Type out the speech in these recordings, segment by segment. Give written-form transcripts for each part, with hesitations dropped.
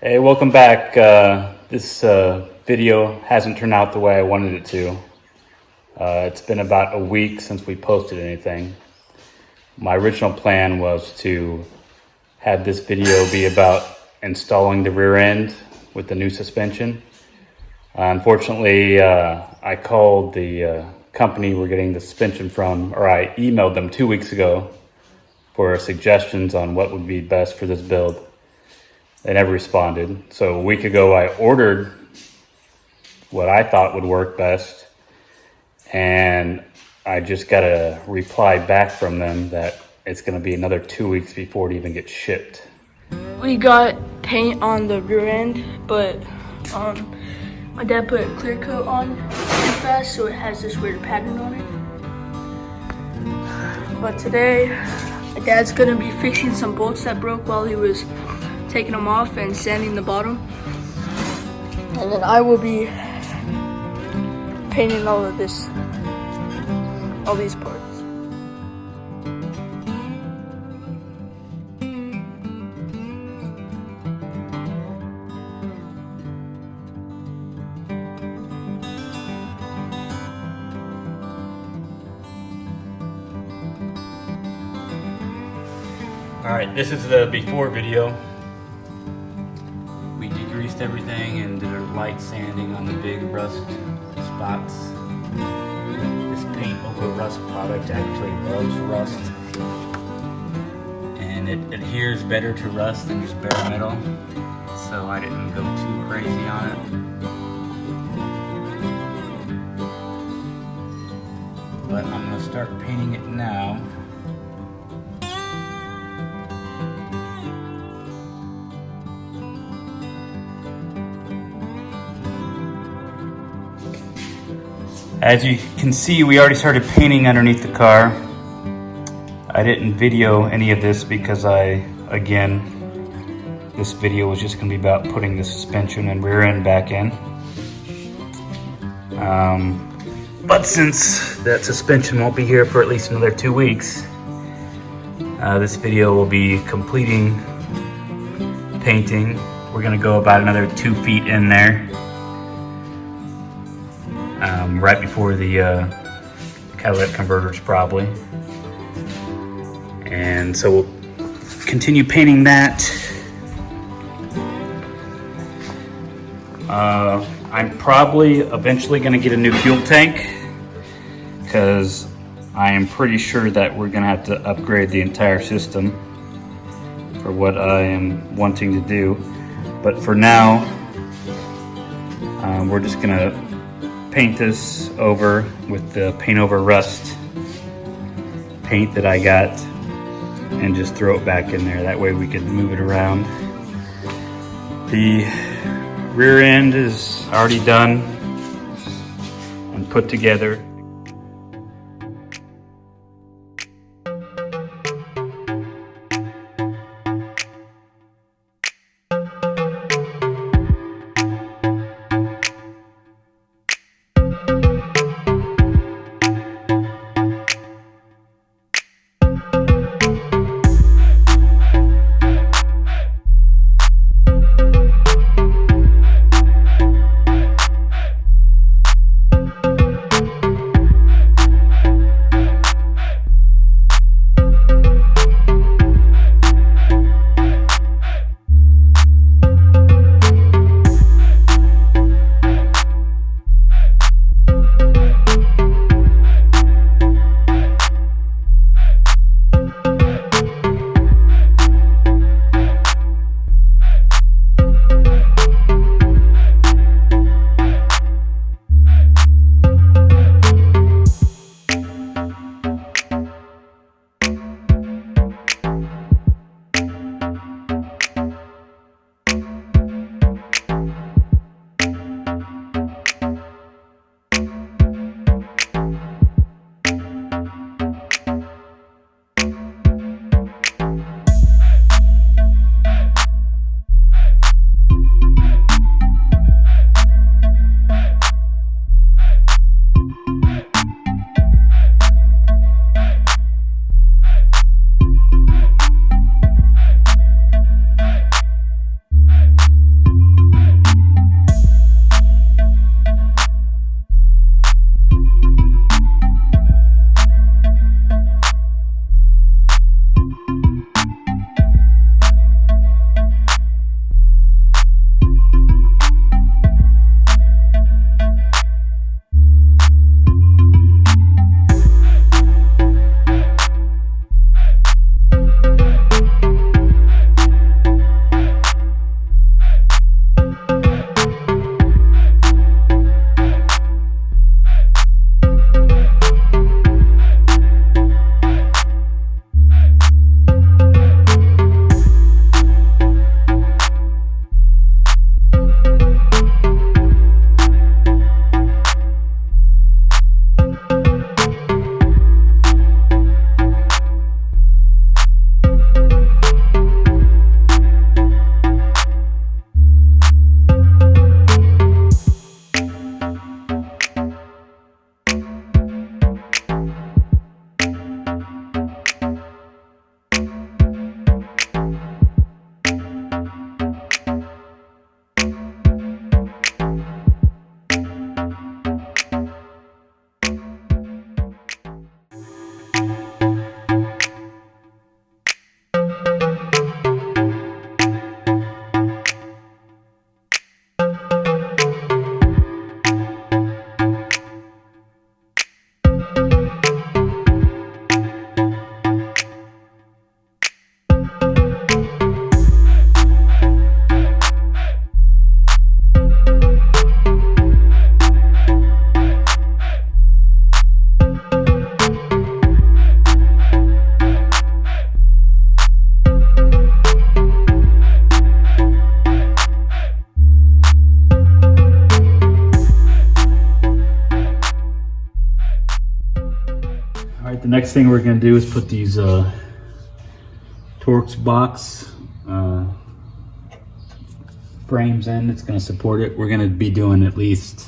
Hey, welcome back. This video hasn't turned out the way I wanted it to. It's been about a week since we posted anything. My original plan was to have this video be about installing the rear end with the new suspension. Unfortunately, I called the company we're getting the suspension from, or I emailed them 2 weeks ago for suggestions on what would be best for this build. They never responded. So a week ago, I ordered what I thought would work best, and I just got a reply back from them that it's going to be another 2 weeks before it even gets shipped. We got paint on the rear end, but my dad put clear coat on too fast, so it has this weird pattern on it. But today, my dad's going to be fixing some bolts that broke while he was taking them off and sanding the bottom, and then I will be painting all these parts. All right, this is the before video. We degreased everything and did a light sanding on the big rust spots. This paint over rust product actually loves rust, and it adheres better to rust than just bare metal, so I didn't go too crazy on it. But I'm going to start painting it now. As you can see, we already started painting underneath the car. I didn't video any of this because this video was just gonna be about putting the suspension and rear end back in. But since that suspension won't be here for at least another 2 weeks, this video will be completing painting. We're gonna go about another 2 feet in there. Right before the catalytic converters probably. And so we'll continue painting that. I'm probably eventually going to get a new fuel tank, because I am pretty sure that we're going to have to upgrade the entire system for what I am wanting to do. But for now, we're just going to paint this over with the paint over rust paint that I got and just throw it back in there. That way we could move it around. The rear end is already done and put together. next thing we're gonna do is put these Torx box frames in. It's gonna support it. We're gonna be doing at least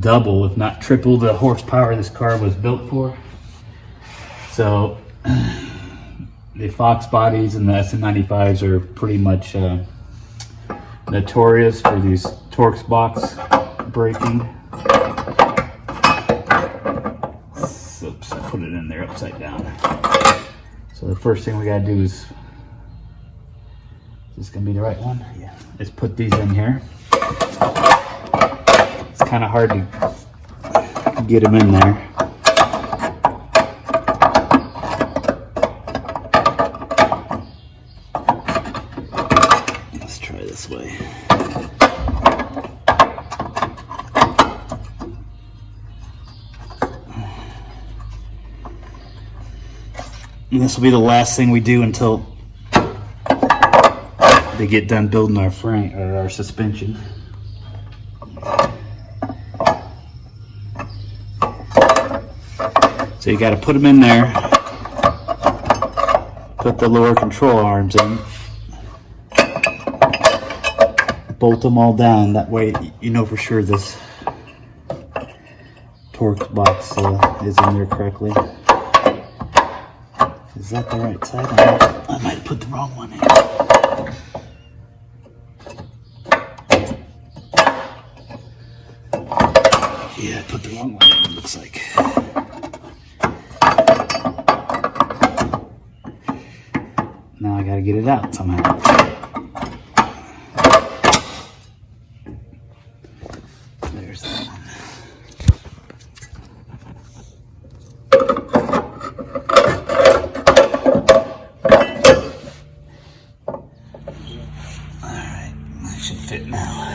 double, if not triple, the horsepower this car was built for. So the Fox bodies and the SN95s are pretty much notorious for these Torx box braking. Oops, I put it in there upside down. So the first thing we gotta do is this gonna be the right one? Yeah. Is put these in here. It's kind of hard to get them in there. Let's try this way. And this will be the last thing we do until they get done building our frame or our suspension. So you got to put them in there, put the lower control arms in, bolt them all down. That way you know for sure this Torx box is in there correctly. Is that the right side? I might have put the wrong one in. Yeah, I put the wrong one in, it looks like. Now I gotta get it out somehow. There's that one. Alright, that should fit now.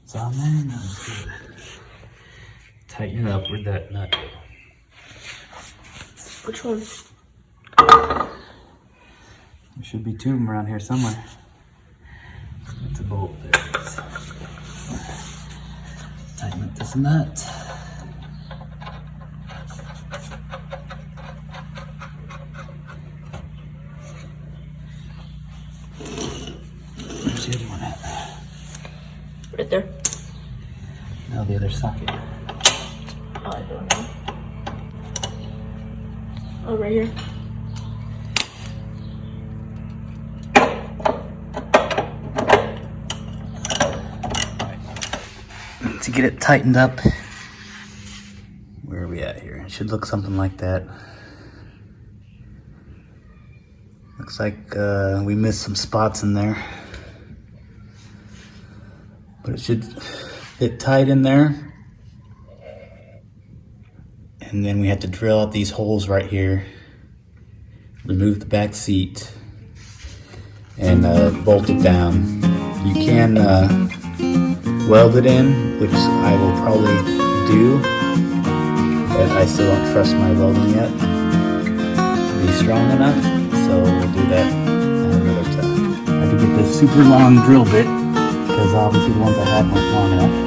It's on there, now let's do it. Tighten it up. Where'd that nut go? Which one? There should be two of them around here somewhere. It's a bolt. There it is. Tighten up this nut. Where's the other one at? Right there. No, the other socket. Oh, I don't know. Oh, right here. To get it tightened up, where are we at here? It should look something like that. Looks like we missed some spots in there, but it should fit tight in there. And then we have to drill out these holes right here, remove the back seat, and bolt it down. You can weld it in, which I will probably do, but I still don't trust my welding yet to be strong enough, so we'll do that another time. I have to get this super long drill bit, because obviously the ones I had weren't long enough.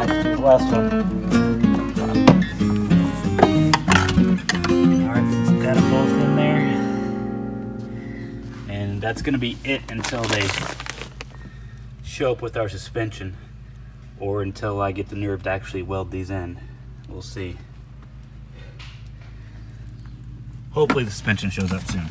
let's do the last one. Alright, got them both in there. And that's going to be it until they show up with our suspension, or until I get the nerve to actually weld these in. We'll see. Hopefully the suspension shows up soon.